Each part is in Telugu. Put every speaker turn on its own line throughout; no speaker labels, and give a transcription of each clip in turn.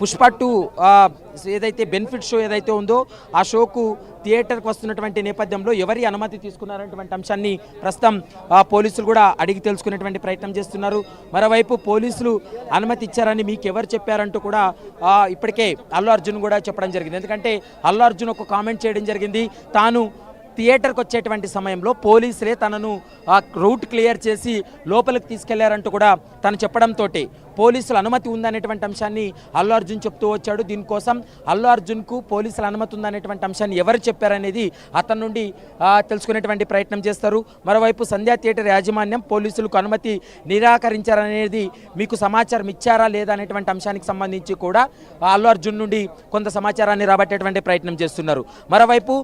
పుష్ప 2 ఏదైతే బెనిఫిట్ షో ఏదైతే ఉందో ఆ షోకు థియేటర్కి వస్తున్నటువంటి నేపథ్యంలో ఎవరి అనుమతి తీసుకున్నారనేటువంటి అంశాన్ని ప్రస్తుతం పోలీసులు కూడా అడిగి తెలుసుకునేటువంటి ప్రయత్నం చేస్తున్నారు. మరోవైపు పోలీసులు అనుమతి ఇచ్చారని మీకు ఎవరు చెప్పారంటూ కూడా ఇప్పటికే అల్లు అర్జున్ కూడా చెప్పడం జరిగింది. ఎందుకంటే అల్లు అర్జున్ ఒక కామెంట్ చేయడం జరిగింది. తాను థియేటర్కి వచ్చేటువంటి సమయంలో పోలీసులే తనను రూట్ క్లియర్ చేసి లోపలికి తీసుకెళ్లారంటూ కూడా తను చెప్పడంతో పోలీసుల అనుమతి ఉందనేటువంటి అంశాన్ని అల్లు అర్జున్ చెప్తూ వచ్చాడు. దీనికోసం అల్లు అర్జున్కు పోలీసుల అనుమతి ఉందనేటువంటి అంశాన్ని ఎవరు చెప్పారనేది అతని నుండి తెలుసుకునేటువంటి ప్రయత్నం చేస్తారు. మరోవైపు సంధ్యా థియేటర్ యాజమాన్యం పోలీసులకు అనుమతి నిరాకరించారనేది మీకు సమాచారం ఇచ్చారా లేదా అనేటువంటి అంశానికి సంబంధించి కూడా అల్లు అర్జున్ నుండి కొంత సమాచారాన్ని రాబట్టేటువంటి ప్రయత్నం చేస్తున్నారు. మరోవైపు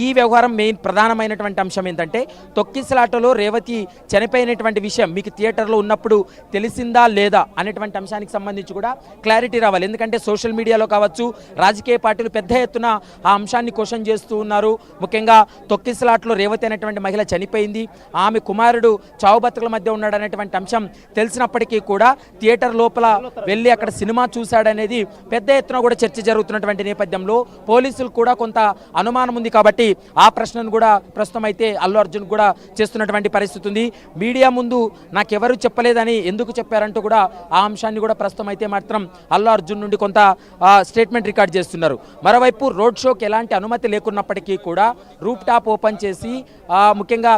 ఈ వ్యవహారం మెయిన్ ప్రధానమైనటువంటి అంశం ఏంటంటే తొక్కిసలాటలో రేవతి చనిపోయినటువంటి విషయం మీకు థియేటర్లో ఉన్నప్పుడు తెలిసిందా లేదా అనేటువంటి అంశానికి సంబంధించి కూడా క్లారిటీ రావాలి. ఎందుకంటే సోషల్ మీడియాలో కావచ్చు, రాజకీయ పార్టీలు పెద్ద ఎత్తున ఆ అంశాన్ని క్వశ్చన్ చేస్తూ ఉన్నారు. ముఖ్యంగా తొక్కిసలాటలో రేవతి అనేటువంటి మహిళ చనిపోయింది, ఆమె కుమారుడు చావు బతుకుల మధ్య ఉన్నాడు అనేటువంటి అంశం తెలిసినప్పటికీ కూడా థియేటర్ లోపల వెళ్ళి అక్కడ సినిమా చూశాడనేది పెద్ద ఎత్తున కూడా చర్చ జరుగుతున్నటువంటి నేపథ్యంలో పోలీసులు కూడా కొంత అనుమానం ఉంది. కాబట్టి ఆ ప్రశ్నను కూడా ప్రస్తుతం అయితే అల్లు అర్జున్ కూడా చేస్తున్నటువంటి పరిస్థితి ఉంది. మీడియా ముందు నాకెవరు చెప్పలేదని ఎందుకు చెప్పారంటూ కూడా ఆ అంశాన్ని కూడా ప్రస్తుతం అయితే మాత్రం అల్లు అర్జున్ నుండి కొంత స్టేట్మెంట్ రికార్డ్ చేస్తున్నారు. మరోవైపు రోడ్ షోకి ఎలాంటి అనుమతి లేకున్నప్పటికీ కూడా రూప్ టాప్ ఓపెన్ చేసి ముఖ్యంగా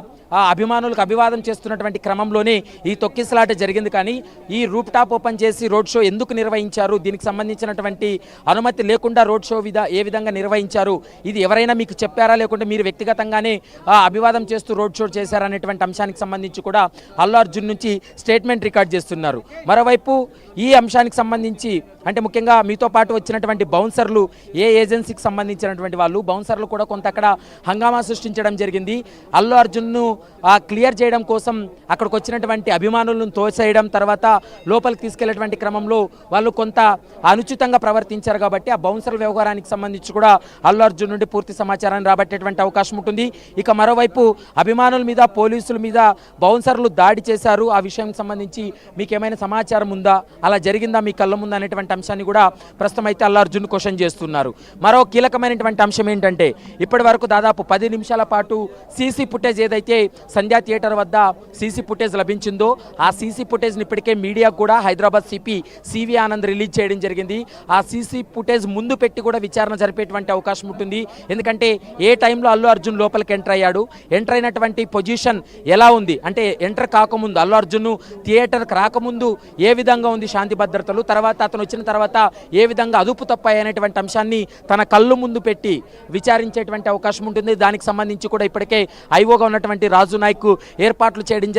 అభిమానులకు అభివాదం చేస్తున్నటువంటి క్రమంలోనే ఈ తొక్కిసలాట జరిగింది. కానీ ఈ రూప్ టాప్ ఓపెన్ చేసి రోడ్ షో ఎందుకు నిర్వహించారు, దీనికి సంబంధించినటువంటి అనుమతి లేకుండా రోడ్ షో ఏ విధంగా నిర్వహించారు, ఇది ఎవరైనా మీకు చెప్పారా లేకుంటే మీరు వ్యక్తిగతంగానే అభివాదం చేస్తూ రోడ్ షో చేశారనేటువంటి అంశానికి సంబంధించి కూడా అల్లు అర్జున్ నుంచి స్టేట్మెంట్ రికార్డ్ చేస్తున్నారు. మరోవైపు ఈ అంశానికి సంబంధించి అంటే ముఖ్యంగా మీతో పాటు వచ్చినటువంటి బౌన్సర్లు ఏ ఏజెన్సీకి సంబంధించినటువంటి వాళ్ళు బౌన్సర్లు కూడా కొంత అక్కడ హంగామా సృష్టించడం జరిగింది. అల్లు అర్జున్ను క్లియర్ చేయడం కోసం అక్కడికి వచ్చినటువంటి అభిమానులను తోసేయడం, తర్వాత లోపలికి తీసుకెళ్లేటువంటి క్రమంలో వాళ్ళు కొంత అనుచితంగా ప్రవర్తించారు. కాబట్టి ఆ బౌన్సర్ వ్యవహారానికి సంబంధించి కూడా అల్లు అర్జున్ నుండి పూర్తి సమాచారాన్ని రాబట్టేటువంటి అవకాశం ఉంటుంది. ఇక మరోవైపు అభిమానుల మీద పోలీసుల మీద బౌన్సర్లు దాడి చేశారు, ఆ విషయానికి సంబంధించి మీకేమైనా సమాచారం ఉందా, అలా జరిగిందా మీ కళ్ళ ముందు అనేటువంటి అంశాన్ని కూడా ప్రస్తుతం అయితే అల్లు అర్జున్ క్వశ్చన్ చేస్తున్నారు. మరో కీలకమైనటువంటి అంశం ఏంటంటే ఇప్పటి వరకు దాదాపు 10 నిమిషాల పాటు సీసీ ఫుటేజ్ ఏదైతే సంధ్యా థియేటర్ వద్ద సీసీ ఫుటేజ్ లభించిందో ఆ సీసీ ఫుటేజ్ని ఇప్పటికే మీడియా కూడా Hyderabad CP CV Anand release చేయడం జరిగింది. ఆ సీసీ ఫుటేజ్ ముందు పెట్టి కూడా విచారణ జరిపేటువంటి అవకాశం ఉంటుంది. ఎందుకంటే ఏ టైంలో అల్లు అర్జున్ లోపలికి ఎంటర్ అయ్యాడు, ఎంటర్ అయినటువంటి పొజిషన్ ఎలా ఉంది, అంటే ఎంటర్ కాకముందు అల్లు అర్జున్ థియేటర్కి రాకముందు ఏ విధంగా ఉంది శాంతి భద్రతలు, తర్వాత అతను వచ్చిన తర్వాత ఏ విధంగా అదుపు తప్పాయి అనేటువంటి అంశాన్ని తన కళ్ళు ముందు పెట్టి విచారించేటువంటి అవకాశం ఉంటుంది. దానికి సంబంధించి కూడా ఇప్పటికే ఐఓగా ఉన్నటువంటి రాజు నాయక్ ఏర్పాట్లు చేయడం